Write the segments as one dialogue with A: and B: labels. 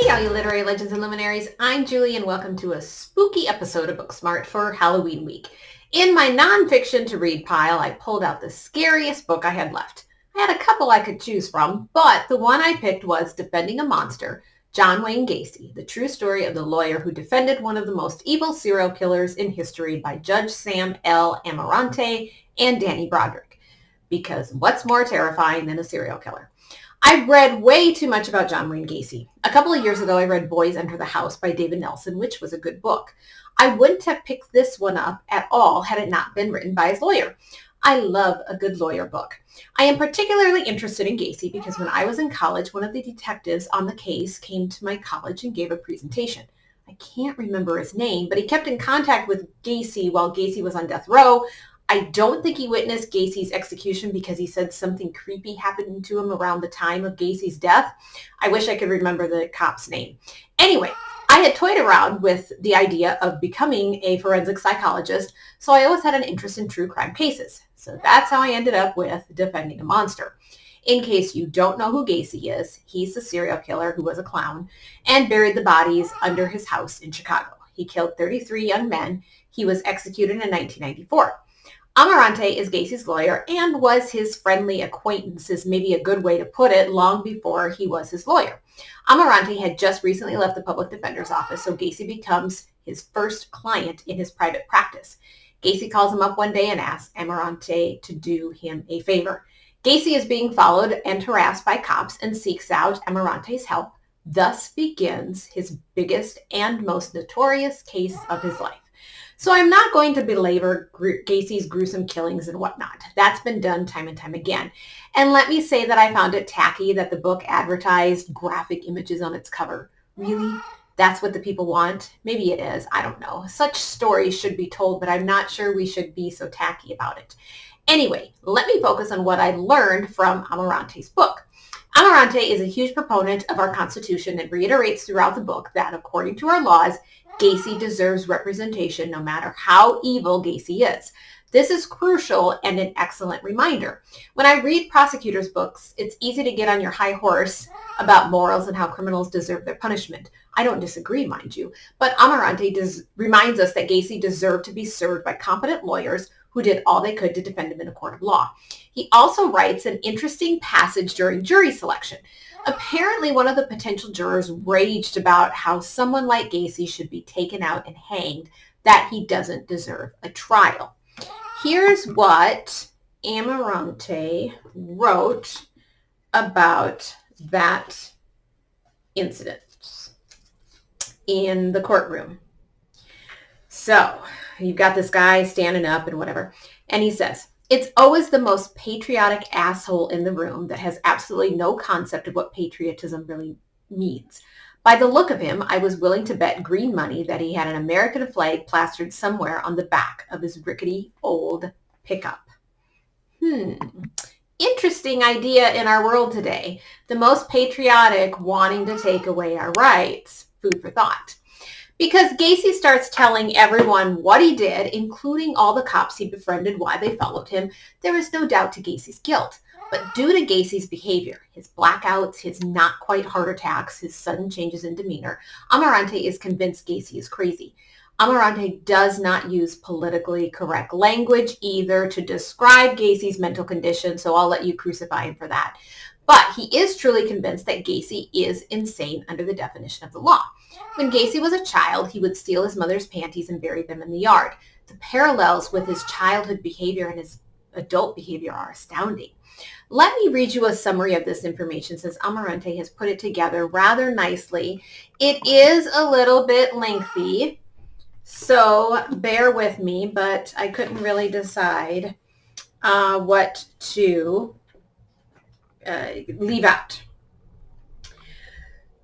A: all you literary legends and luminaries. I'm Julie and welcome to a spooky episode of Booksmart for Halloween week. In my nonfiction to read pile, I pulled out the scariest book I had left. I had a couple I could choose from, but the one I picked was Defending a Monster, John Wayne Gacy, the true story of the lawyer who defended one of the most evil serial killers in history by Judge Sam L. Amirante and Danny Broderick. Because what's more terrifying than a serial killer? I've read way too much about John Wayne Gacy. A couple of years ago, I read Boys Enter the House by David Nelson, which was a good book. I wouldn't have picked this one up at all had it not been written by his lawyer. I love a good lawyer book. I am particularly interested in Gacy because when I was in college, one of the detectives on the case came to my college and gave a presentation. I can't remember his name, but he kept in contact with Gacy while Gacy was on death row. I don't think he witnessed Gacy's execution because he said something creepy happened to him around the time of Gacy's death. I wish I could remember the cop's name. Anyway, I had toyed around with the idea of becoming a forensic psychologist, so I always had an interest in true crime cases. So that's how I ended up with Defending a Monster. In case you don't know who Gacy is, he's the serial killer who was a clown and buried the bodies under his house in Chicago. He killed 33 young men. He was executed in 1994. Amirante is Gacy's lawyer and was his friendly acquaintance, is maybe a good way to put it, long before he was his lawyer. Amirante had just recently left the public defender's office, so Gacy becomes his first client in his private practice. Gacy calls him up one day and asks Amirante to do him a favor. Gacy is being followed and harassed by cops and seeks out Amirante's help. Thus begins his biggest and most notorious case of his life. So I'm not going to belabor Gacy's gruesome killings and whatnot. That's been done time and time again. And let me say that I found it tacky that the book advertised graphic images on its cover. Really? That's what the people want? Maybe it is. I don't know. Such stories should be told, but I'm not sure we should be so tacky about it. Anyway, let me focus on what I learned from Amirante's book. Amirante is a huge proponent of our Constitution and reiterates throughout the book that, according to our laws, Gacy deserves representation no matter how evil Gacy is. This is crucial and an excellent reminder. When I read prosecutors' books, it's easy to get on your high horse about morals and how criminals deserve their punishment. I don't disagree, mind you, but Amirante reminds us that Gacy deserved to be served by competent lawyers who did all they could to defend him in a court of law. He also writes an interesting passage during jury selection. Apparently, one of the potential jurors raged about how someone like Gacy should be taken out and hanged, that he doesn't deserve a trial. Here's what Amirante wrote about that incident in the courtroom. So you've got this guy standing up and whatever, and he says, "It's always the most patriotic asshole in the room that has absolutely no concept of what patriotism really means. By the look of him, I was willing to bet green money that he had an American flag plastered somewhere on the back of his rickety old pickup." Interesting idea in our world today. The most patriotic wanting to take away our rights. Food for thought. Because Gacy starts telling everyone what he did, including all the cops he befriended, why they followed him, there is no doubt to Gacy's guilt. But due to Gacy's behavior, his blackouts, his not quite heart attacks, his sudden changes in demeanor, Amirante is convinced Gacy is crazy. Amirante does not use politically correct language either to describe Gacy's mental condition, so I'll let you crucify him for that. But he is truly convinced that Gacy is insane under the definition of the law. When Gacy was a child, he would steal his mother's panties and bury them in the yard. The parallels with his childhood behavior and his adult behavior are astounding. Let me read you a summary of this information since Amirante has put it together rather nicely. It is a little bit lengthy, so bear with me, but I couldn't really decide what to leave out.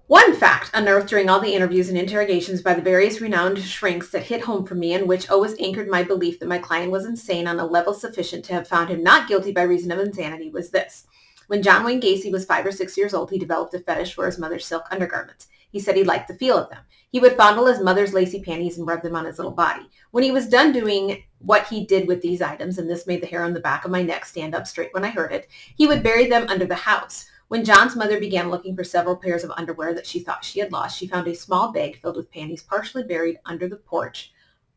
A: One fact unearthed during all the interviews and interrogations by the various renowned shrinks that hit home for me and which always anchored my belief that my client was insane on a level sufficient to have found him not guilty by reason of insanity was this. When John Wayne Gacy was 5 or 6 years old, he developed a fetish for his mother's silk undergarments. He said he liked the feel of them. He would fondle his mother's lacy panties and rub them on his little body. When he was done doing what he did with these items, and this made the hair on the back of my neck stand up straight when I heard it, he would bury them under the house. When John's mother began looking for several pairs of underwear that she thought she had lost, she found a small bag filled with panties partially buried under the porch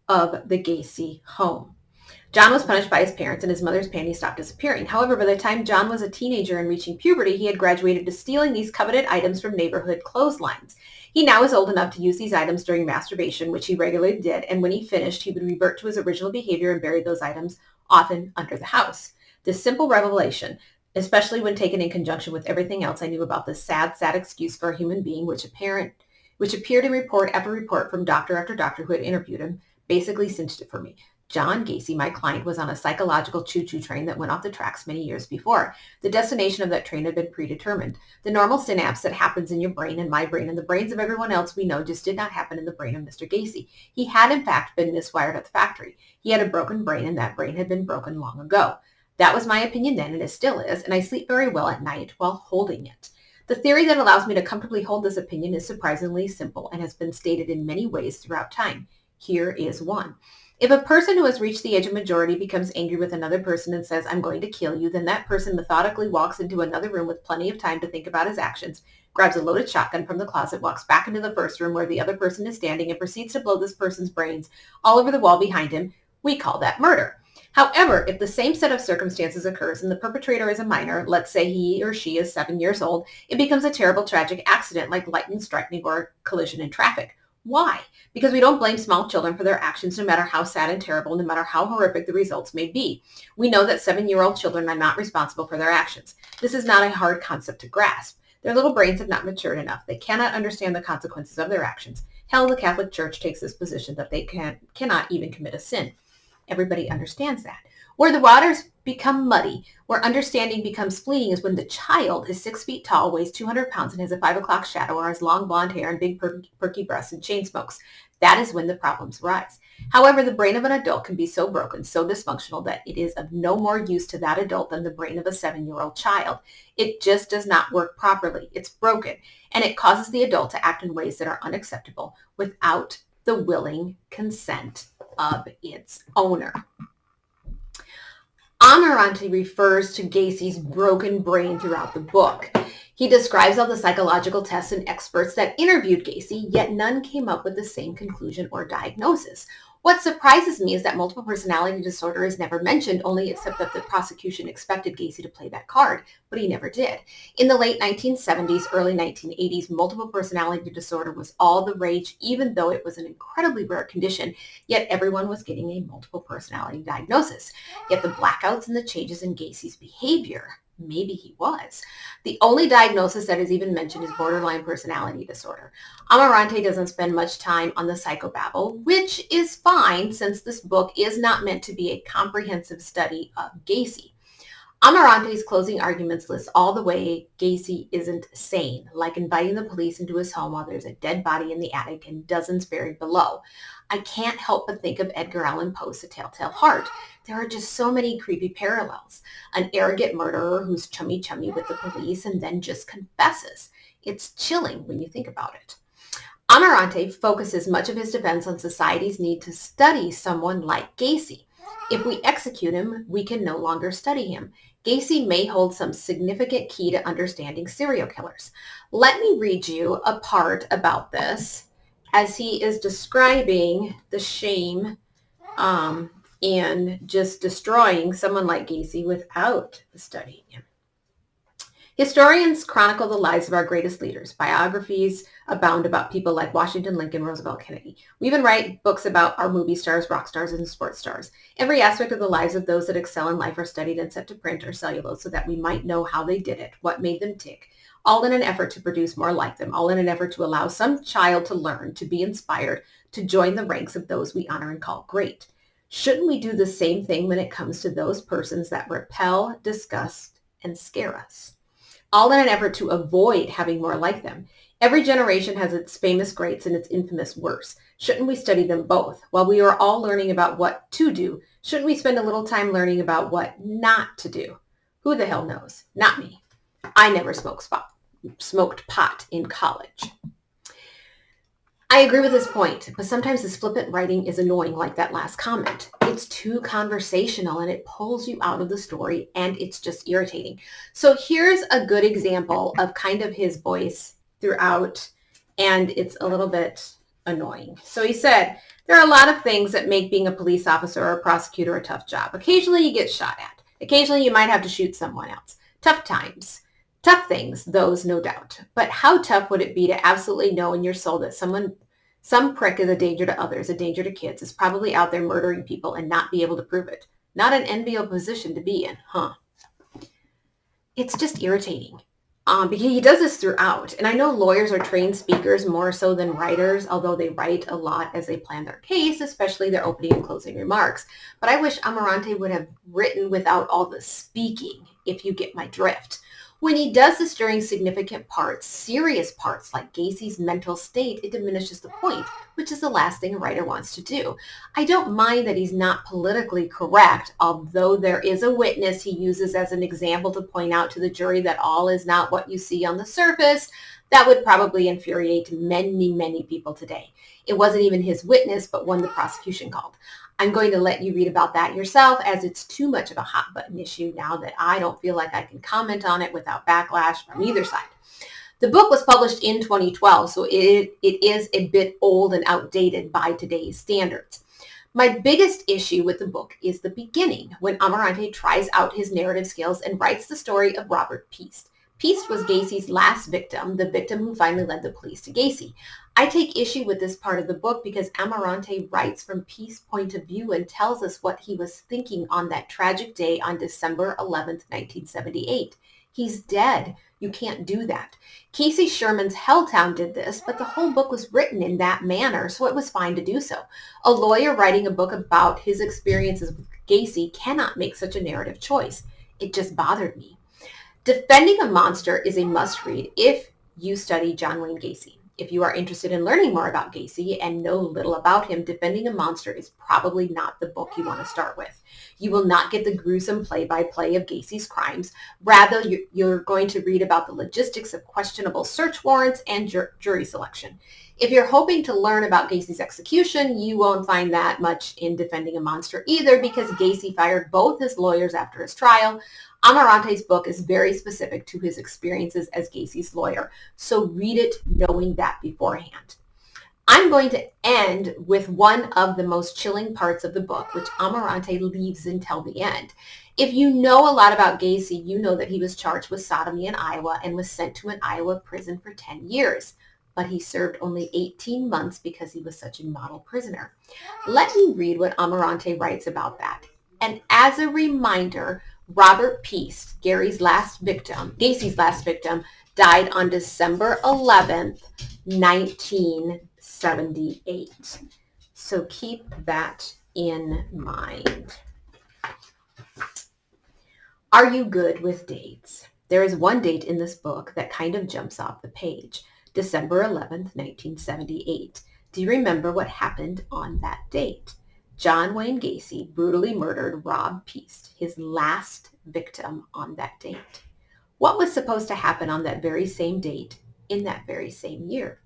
A: of the Gacy home. John was punished by his parents, and his mother's panties stopped disappearing. However, by the time John was a teenager and reaching puberty, he had graduated to stealing these coveted items from neighborhood clotheslines. He now was old enough to use these items during masturbation, which he regularly did, and when he finished, he would revert to his original behavior and bury those items, often under the house. This simple revelation, especially when taken in conjunction with everything else I knew about this sad, sad excuse for a human being, which appeared in report after report from doctor after doctor who had interviewed him, basically cinched it for me. John Gacy, my client, was on a psychological choo-choo train that went off the tracks many years before. The destination of that train had been predetermined. The normal synapse that happens in your brain and my brain and the brains of everyone else we know just did not happen in the brain of Mr. Gacy. He had, in fact, been miswired at the factory. He had a broken brain, and that brain had been broken long ago. That was my opinion then, and it still is, and I sleep very well at night while holding it. The theory that allows me to comfortably hold this opinion is surprisingly simple and has been stated in many ways throughout time. Here is one. If a person who has reached the age of majority becomes angry with another person and says, "I'm going to kill you," then that person methodically walks into another room with plenty of time to think about his actions, grabs a loaded shotgun from the closet, walks back into the first room where the other person is standing, and proceeds to blow this person's brains all over the wall behind him. We call that murder. However, if the same set of circumstances occurs and the perpetrator is a minor, let's say he or she is 7 years old, it becomes a terrible tragic accident like lightning striking or collision in traffic. Why? Because we don't blame small children for their actions, no matter how sad and terrible, no matter how horrific the results may be. We know that 7-year-old children are not responsible for their actions. This is not a hard concept to grasp. Their little brains have not matured enough. They cannot understand the consequences of their actions. Hell, the Catholic Church takes this position that they cannot even commit a sin. Everybody understands that. Where the waters become muddy, where understanding becomes fleeting, is when the child is 6 feet tall, weighs 200 pounds, and has a 5 o'clock shadow, or has long blonde hair and big perky breasts and chain smokes. That is when the problems rise. However, the brain of an adult can be so broken, so dysfunctional, that it is of no more use to that adult than the brain of a 7-year-old child. It just does not work properly. It's broken, and it causes the adult to act in ways that are unacceptable without the willing consent of its owner. Amirante refers to Gacy's broken brain throughout the book. He describes all the psychological tests and experts that interviewed Gacy, yet none came up with the same conclusion or diagnosis. What surprises me is that multiple personality disorder is never mentioned, only except that the prosecution expected Gacy to play that card, but he never did. In the late 1970s, early 1980s, multiple personality disorder was all the rage, even though it was an incredibly rare condition, yet everyone was getting a multiple personality diagnosis. Yet the blackouts and the changes in Gacy's behavior, maybe he was. The only diagnosis that is even mentioned is borderline personality disorder. Amirante doesn't spend much time on the psychobabble, which is fine since this book is not meant to be a comprehensive study of Gacy. Amirante's closing arguments list all the way Gacy isn't sane, like inviting the police into his home while there's a dead body in the attic and dozens buried below. I can't help but think of Edgar Allan Poe's A Telltale Heart. There are just so many creepy parallels. An arrogant murderer who's chummy with the police and then just confesses. It's chilling when you think about it. Amirante focuses much of his defense on society's need to study someone like Gacy. If we execute him, we can no longer study him. Gacy may hold some significant key to understanding serial killers. Let me read you a part about this as he is describing the shame in just destroying someone like Gacy without studying him. Historians chronicle the lives of our greatest leaders. Biographies abound about people like Washington, Lincoln, Roosevelt, Kennedy. We even write books about our movie stars, rock stars, and sports stars. Every aspect of the lives of those that excel in life are studied and set to print or cellulose so that we might know how they did it, what made them tick, all in an effort to produce more like them, all in an effort to allow some child to learn, to be inspired, to join the ranks of those we honor and call great. Shouldn't we do the same thing when it comes to those persons that repel, disgust, and scare us? All in an effort to avoid having more like them. Every generation has its famous greats and its infamous worst. Shouldn't we study them both? While we are all learning about what to do, shouldn't we spend a little time learning about what not to do? Who the hell knows? Not me. I never smoked pot in college. I agree with this point, but sometimes this flippant writing is annoying, like that last comment. It's too conversational and it pulls you out of the story and it's just irritating. So here's a good example of kind of his voice throughout, and it's a little bit annoying. So he said, there are a lot of things that make being a police officer or a prosecutor a tough job. Occasionally you get shot at. Occasionally you might have to shoot someone else. Tough times. Tough things, those no doubt. But how tough would it be to absolutely know in your soul that some prick is a danger to others, a danger to kids, is probably out there murdering people and not be able to prove it? Not an enviable position to be in, huh? It's just irritating. Because he does this throughout. And I know lawyers are trained speakers more so than writers, although they write a lot as they plan their case, especially their opening and closing remarks. But I wish Amirante would have written without all the speaking, if you get my drift. When he does this during significant parts, serious parts like Gacy's mental state, it diminishes the point, which is the last thing a writer wants to do. I don't mind that he's not politically correct, although there is a witness he uses as an example to point out to the jury that all is not what you see on the surface. That would probably infuriate many, many people today. It wasn't even his witness, but one the prosecution called. I'm going to let you read about that yourself, as it's too much of a hot button issue now that I don't feel like I can comment on it without backlash from either side. The book was published in 2012, so it is a bit old and outdated by today's standards. My biggest issue with the book is the beginning, when Amirante tries out his narrative skills and writes the story of Robert Piest. Piest was Gacy's last victim, the victim who finally led the police to Gacy. I take issue with this part of the book because Amirante writes from Piest's point of view and tells us what he was thinking on that tragic day on December 11th, 1978. He's dead. You can't do that. Casey Sherman's Helltown did this, but the whole book was written in that manner, so it was fine to do so. A lawyer writing a book about his experiences with Gacy cannot make such a narrative choice. It just bothered me. Defending a Monster is a must-read if you study John Wayne Gacy. If you are interested in learning more about Gacy and know little about him, Defending a Monster is probably not the book you want to start with. You will not get the gruesome play-by-play of Gacy's crimes. Rather, you're going to read about the logistics of questionable search warrants and jury selection. If you're hoping to learn about Gacy's execution, you won't find that much in Defending a Monster either, because Gacy fired both his lawyers after his trial. Amirante's book is very specific to his experiences as Gacy's lawyer, so read it knowing that beforehand. I'm going to end with one of the most chilling parts of the book, which Amirante leaves until the end. If you know a lot about Gacy, you know that he was charged with sodomy in Iowa and was sent to an Iowa prison for 10 years. But he served only 18 months because he was such a model prisoner. Let me read what Amirante writes about that. And as a reminder, Robert Piest, Gacy's last victim, died on December 11th, 1978. So keep that in mind. Are you good with dates? There is one date in this book that kind of jumps off the page. December 11th, 1978. Do you remember what happened on that date? John Wayne Gacy brutally murdered Rob Piest, his last victim, on that date. What was supposed to happen on that very same date in that very same year?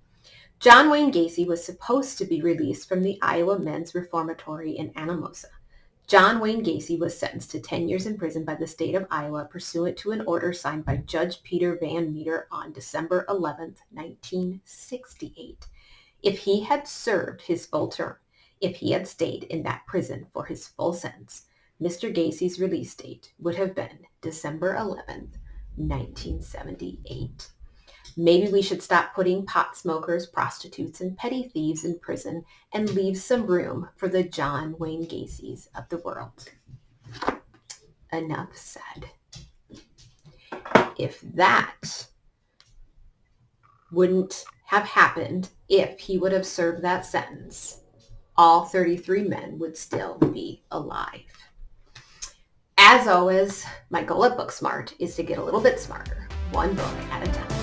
A: John Wayne Gacy was supposed to be released from the Iowa Men's Reformatory in Anamosa. John Wayne Gacy was sentenced to 10 years in prison by the state of Iowa pursuant to an order signed by Judge Peter Van Meter on December 11th, 1968. If he had served his full term, if he had stayed in that prison for his full sentence, Mr. Gacy's release date would have been December 11th, 1978. Maybe we should stop putting pot smokers, prostitutes, and petty thieves in prison and leave some room for the John Wayne Gacys of the world. Enough said. If that wouldn't have happened, if he would have served that sentence, all 33 men would still be alive. As always, my goal at Booksmart is to get a little bit smarter, one book at a time.